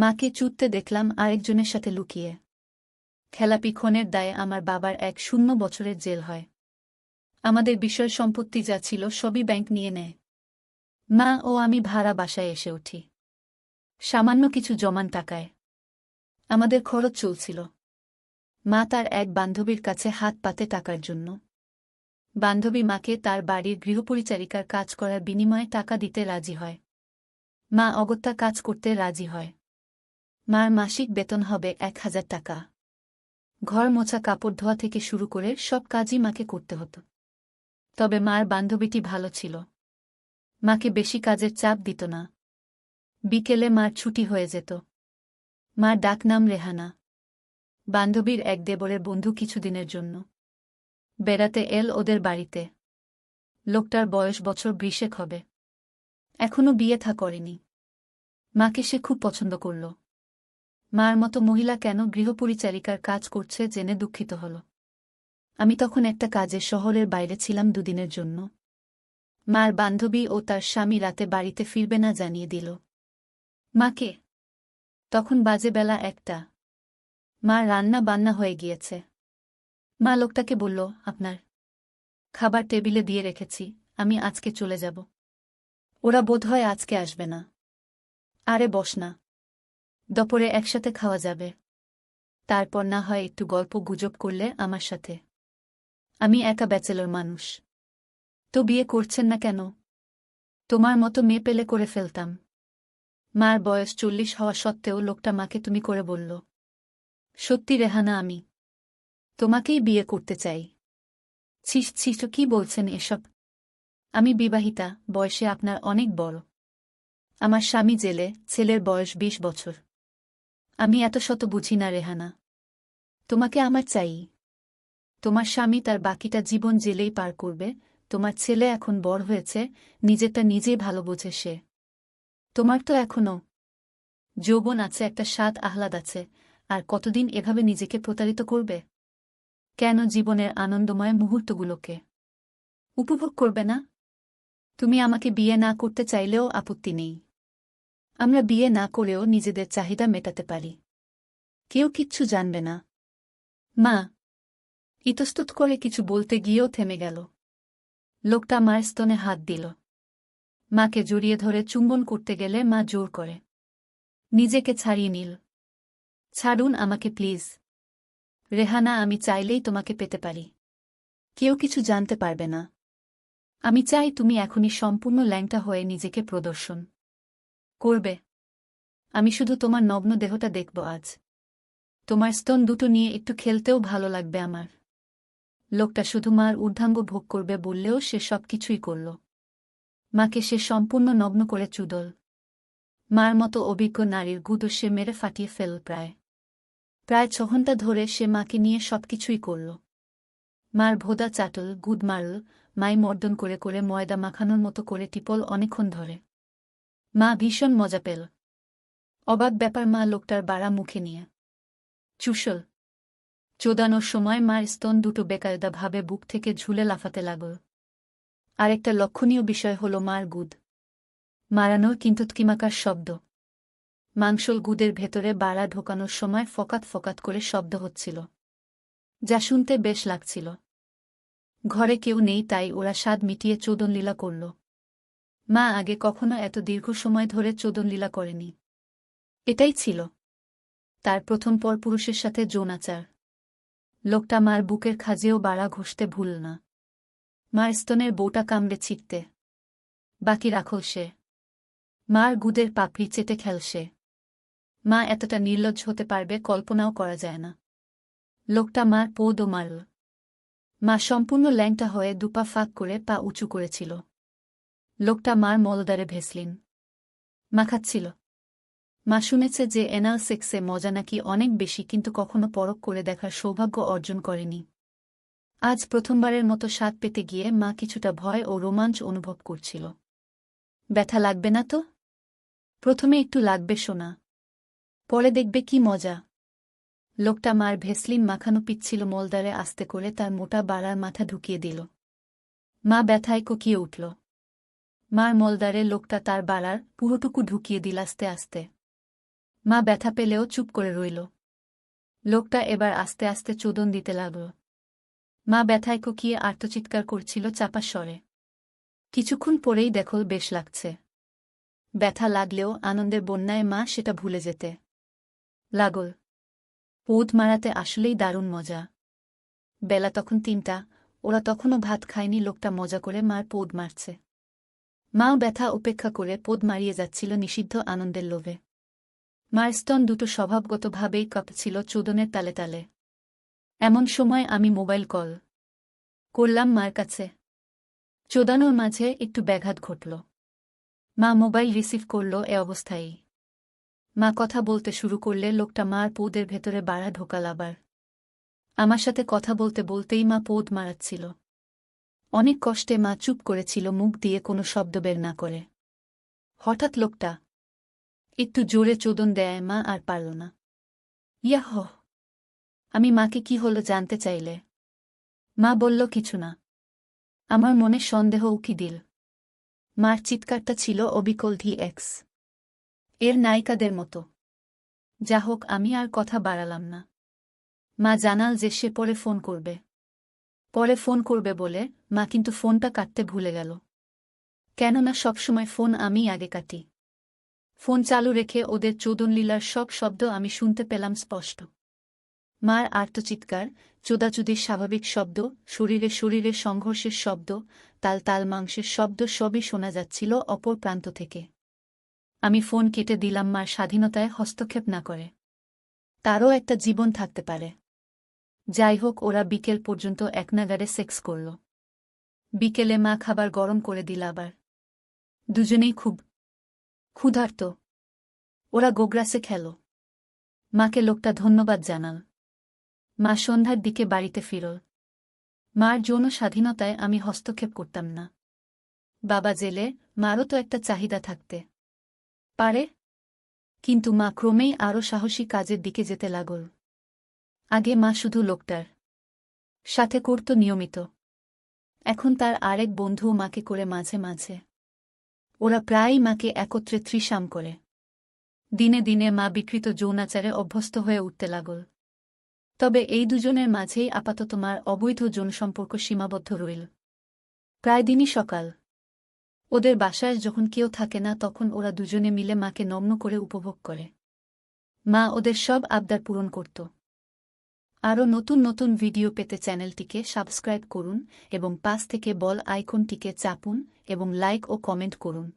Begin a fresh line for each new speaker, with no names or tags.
মাকে চুদতে দেখলাম আরেকজনের সাথে লুকিয়ে। খেলাপি খুনের দায়ে আমার বাবার 1 বছরের জেল হয়। আমাদের বিষয় সম্পত্তি যা ছিল সবই ব্যাংক নিয়ে নেয়। মা ও আমি ভাড়া বাসায় এসে উঠি। সামান্য কিছু জমান টাকায় আমাদের খরচ চলছিল। মা তার এক বান্ধবীর কাছে হাত পাতে টাকার জন্য। বান্ধবী মাকে তার বাড়ির গৃহপরিচারিকার কাজ করার বিনিময়ে টাকা দিতে রাজি হয়। মা অগত্যা কাজ করতে রাজি হয়। মার মাসিক বেতন হবে 1000 টাকা। ঘর মোছা, কাপড় ধোয়া থেকে শুরু করে সব কাজই মাকে করতে হতো। তবে মার বান্ধবীটি ভালো ছিল। মাকে বেশি কাজের চাপ দিত না। বিকেলে মার ছুটি হয়ে যেত। মার ডাকনাম রেহানা। বান্ধবীর এক দেবরের বন্ধু কিছুদিনের জন্য বেড়াতে এল ওদের বাড়িতে। লোকটার বয়স বছর 20 হবে। এখনো বিয়ে থা করেনি। মাকে সে খুব পছন্দ করল। মার মতো মহিলা কেন গৃহপরিচারিকার কাজ করছে জেনে দুঃখিত হল। আমি তখন একটা কাজে শহরের বাইরে ছিলাম 2 দিনের জন্য। মার বান্ধবী ও তার স্বামী রাতে বাড়িতে ফিরবে না জানিয়ে দিল মাকে। তখন বাজে বেলা 1টা। মার রান্না বান্না হয়ে গিয়েছে। মা লোকটাকে বলল, আপনার খাবার টেবিলে দিয়ে রেখেছি, আমি আজকে চলে যাব। ওরা বোধহয় আজকে আসবে না। আরে বস না, দুপুরে একসাথে খাওয়া যাবে। তারপর না হয় একটু গল্প গুজব করলে আমার সাথে। আমি একা ব্যাচেলর মানুষ। তো বিয়ে করছেন না কেন? তোমার মতো মেয়ে পেলে করে ফেলতাম। মার বয়স 40 হওয়া সত্ত্বেও লোকটা মাকে তুমি করে বলল। সত্যি রেহানা, আমি তোমাকেই বিয়ে করতে চাই। ছিস ছিস, কি বলছেন এসব? আমি বিবাহিতা, বয়সে আপনার অনেক বড়। আমার স্বামী জেলে, ছেলের বয়স 20 বছর। আমি এত শত বুঝি না রেহানা। তোমাকে আমার চাই। তোমার স্বামী তার বাকিটা জীবন জেলেই পার করবে। তোমার ছেলে এখন বড় হয়েছে, নিজেরটা নিজেই ভালো বোঝে সে। তোমার তো এখনো যৌবন আছে, একটা স্বাদ আহ্লাদ আছে। আর কতদিন এভাবে নিজেকে প্রতারিত করবে? কেন জীবনের আনন্দময় মুহূর্তগুলোকে উপভোগ করবে না? তুমি আমাকে বিয়ে না করতে চাইলেও আপত্তি নেই। আমরা বিয়ে না করেও নিজেদের চাহিদা মেটাতে পারি। কেউ কিচ্ছু জানবে না। মা ইতস্তত করে কিছু বলতে গিয়েও থেমে গেল। লোকটা মার স্তনে হাত দিল। মাকে জড়িয়ে ধরে চুম্বন করতে গেলে মা জোর করে নিজেকে ছাড়িয়ে নিল। ছাড়ুন আমাকে প্লিজ। রেহানা, আমি চাইলেই তোমাকে পেতে পারি। কেউ কিছু জানতে পারবে না। আমি চাই তুমি এখনই সম্পূর্ণ ল্যাংটা হয়ে নিজেকে প্রদর্শন করবে। আমি শুধু তোমার নগ্ন দেহটা দেখব আজ। তোমার স্তন দুটো নিয়ে একটু খেলতেও ভালো লাগবে আমার। লোকটা শুধু মার ঊর্ধ্বাঙ্গ ভোগ করবে বললেও সে সব কিছুই করল। মাকে সে সম্পূর্ণ নগ্ন করে চুদল। মার মতো অভিজ্ঞ নারীর গুদো সে মেরে ফাটিয়ে ফেল। প্রায় 6 ঘণ্টা ধরে সে মাকে নিয়ে সবকিছুই করল। মার ভোদা চাটল, গুদ মারল, মাই মর্দন করে করে ময়দা মাখানোর মতো করে টিপল অনেকক্ষণ ধরে। মা ভীষণ মজা পেল। অবাক ব্যাপার, মা লোকটার বাড়া মুখে নিয়ে চুষল। চোদানোর সময় মার স্তন দুটো বেকায়দাভাবে বুক থেকে ঝুলে লাফাতে লাগল। আরেকটা লক্ষণীয় বিষয় হল মার গুদ মারানোর কিমাকার শব্দ। মাংসল গুদের ভেতরে বাড়া ঢোকানোর সময় ফকাত ফকাত করে শব্দ হচ্ছিল, যা শুনতে বেশ লাগছিল। ঘরে কেউ নেই, তাই ওরা স্বাদ মিটিয়ে চোদনলীলা করল। মা আগে কখনো এত দীর্ঘ সময় ধরে চোদনলীলা করেনি। এটাই ছিল তার প্রথম পরপুরুষের সাথে যৌনাচার। লোকটা মার বুকের খাজেও বাড়া ঘষতে ভুল না। মার স্তনের বউটা কামড়ে ছিটতে বাকি রাখল সে। মার গুদের পাপড়ি চেটে খেলসে। মা এতটা নির্লজ্জ হতে পারবে কল্পনাও করা যায় না। লোকটা মার পোদও মারল। মা সম্পূর্ণ ল্যাংটা হয়ে দুপা ফাঁক করে পা উঁচু করেছিল। লোকটা মার মলদারে ভেসলিন মাখাচ্ছিল। মা শুনেছে যে এনাল সেক্সে মজা নাকি অনেক বেশি, কিন্তু কখনো পরখ করে দেখার সৌভাগ্য অর্জন করেনি। আজ প্রথমবারের মতো স্বাদ পেতে গিয়ে মা কিছুটা ভয় ও রোমাঞ্চ অনুভব করছিল। ব্যথা লাগবে না তো? প্রথমে একটু লাগবে সোনা, পরে দেখবে কি মজা। লোকটা মার ভেসলিন মাখানো পিচ্ছিল মলদারে আস্তে করে তার মোটা বাড়ার মাথা ঢুকিয়ে দিল। মা ব্যথায় কোকিয়ে উঠল। মার মলদারে লোকটা তার বাড়ার পুরোটুকু ঢুকিয়ে দিল আস্তে আস্তে। মা ব্যথা পেলেও চুপ করে রইল। লোকটা এবার আস্তে আস্তে চোদন দিতে লাগল। মা ব্যথায় কুকিয়ে আর্তচিৎকার করছিল চাপা স্বরে। কিছুক্ষণ পরেই দেখল বেশ লাগছে। ব্যথা লাগলেও আনন্দের বন্যায় মা সেটা ভুলে যেতে লাগল। পোদ মারাতে আসলেই দারুণ মজা। বেলা তখন ৩টা, ওরা তখনও ভাত খায়নি, লোকটা মজা করে মার পোদ মারছে। মাও ব্যথা উপেক্ষা করে পোদ মারিয়ে যাচ্ছিল নিষিদ্ধ আনন্দের লোভে। মার স্তন দুটো স্বভাবগতভাবেই কাঁপছিল চোদনের তালে তালে। এমন সময় আমি মোবাইল কল করলাম মার কাছে। চোদানোর মাঝে একটু ব্যাঘাত ঘটল। মা মোবাইল রিসিভ করল এ অবস্থায়ই। মা কথা বলতে শুরু করলে লোকটা মার পোদের ভেতরে বাড়া ঢোকাল আবার। আমার সাথে কথা বলতে বলতেই মা পোদ মারাচ্ছিল। অনেক কষ্টে মা চুপ করেছিল, মুখ দিয়ে কোনো শব্দ বের না করে। হঠাৎ লোকটা একটু জোরে চোদন দেয়, মা আর পারল না। ইয়াহ! আমি মাকে কি হলো জানতে চাইলে। মা বলল কিছু না। আমার মনে সন্দেহ উকি দিল। মার চিৎকারটা ছিল অবিকল DX এর নায়িকাদের মতো। যা হোক, আমি আর কথা বাড়ালাম না। মা জানাল যে সে পরে ফোন করবে। পরে ফোন করবে বলে মা কিন্তু ফোনটা কাটতে ভুলে গেল। কেননা সবসময় ফোন আমিই আগে কাটি। ফোন চালু রেখে ওদের চোদনলীলার সব শব্দ আমি শুনতে পেলাম স্পষ্ট। মার আর্তচিৎকার, চোদাচুদির স্বাভাবিক শব্দ, শরীরে শরীরে সংঘর্ষের শব্দ, তাল তাল মাংসের শব্দ সবই শোনা যাচ্ছিল অপর প্রান্ত থেকে। আমি ফোন কেটে দিলাম। মার স্বাধীনতায় হস্তক্ষেপ না করে তারও একটা জীবন থাকতে পারে। যাই হোক, ওরা বিকেল পর্যন্ত একনাগাড়ে সেক্স করল। বিকেলে মা খাবার গরম করে দিল আবার। দুজনেই খুব ক্ষুধার্ত। ওরা গোগ্রাসে খেল। মাকে লোকটা ধন্যবাদ জানাল। মা সন্ধ্যার দিকে বাড়িতে ফিরল। মার যৌন স্বাধীনতায় আমি হস্তক্ষেপ করতাম না। বাবা জেলে, মারও তো একটা চাহিদা থাকতে পারে। কিন্তু মা ক্রমেই আরও সাহসী কাজের দিকে যেতে লাগল। আগে মা শুধু লোকটার সাথে করত নিয়মিত। এখন তার আরেক বন্ধুও মাকে করে মাঝে মাঝে। ওরা প্রায়ই মাকে একত্রে ত্রিশাম করে। দিনে দিনে মা বিকৃত যৌনাচারে অভ্যস্ত হয়ে উঠতে লাগল। তবে এই দুজনের মাঝেই আপাতত মার অবৈধ যৌন সম্পর্ক সীমাবদ্ধ রইল। প্রায় দিনই সকাল। ওদের বাসায় যখন কেউ থাকে না তখন ওরা দুজনে মিলে মাকে নগ্ন করে উপভোগ করে। মা ওদের সব আবদার পূরণ করত। আরও নতুন নতুন ভিডিও পেতে চ্যানেলটিকে সাবস্ক্রাইব করুন এবং পাশ থেকে বল আইকনটিকে চাপুন এবং লাইক ও কমেন্ট করুন।